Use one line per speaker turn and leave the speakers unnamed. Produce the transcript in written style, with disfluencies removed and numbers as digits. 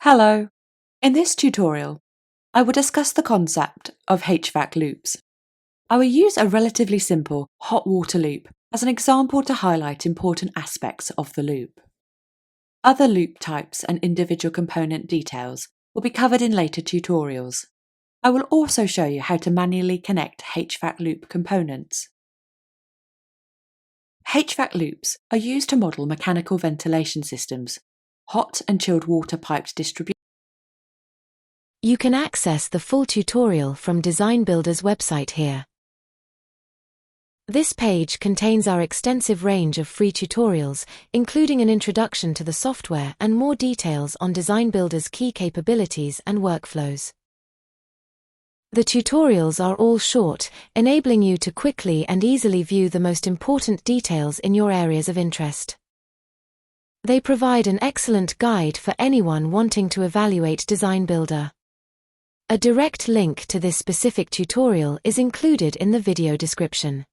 Hello! In this tutorial, I will discuss the concept of HVAC loops. I will use a relatively simple hot water loop as an example to highlight important aspects of the loop. Other loop types and individual component details will be covered in later tutorials. I will also show you how to manually connect HVAC loop components. HVAC loops are used to model mechanical ventilation systems, hot and chilled water piped distribution.
You can access the full tutorial from Designbuilder's website here. This page contains our extensive range of free tutorials, including an introduction to the software and more details on Designbuilder's key capabilities and workflows. The tutorials are all short, enabling you to quickly and easily view the most important details in your areas of interest. They provide an excellent guide for anyone wanting to evaluate Designbuilder. A direct link to this specific tutorial is included in the video description.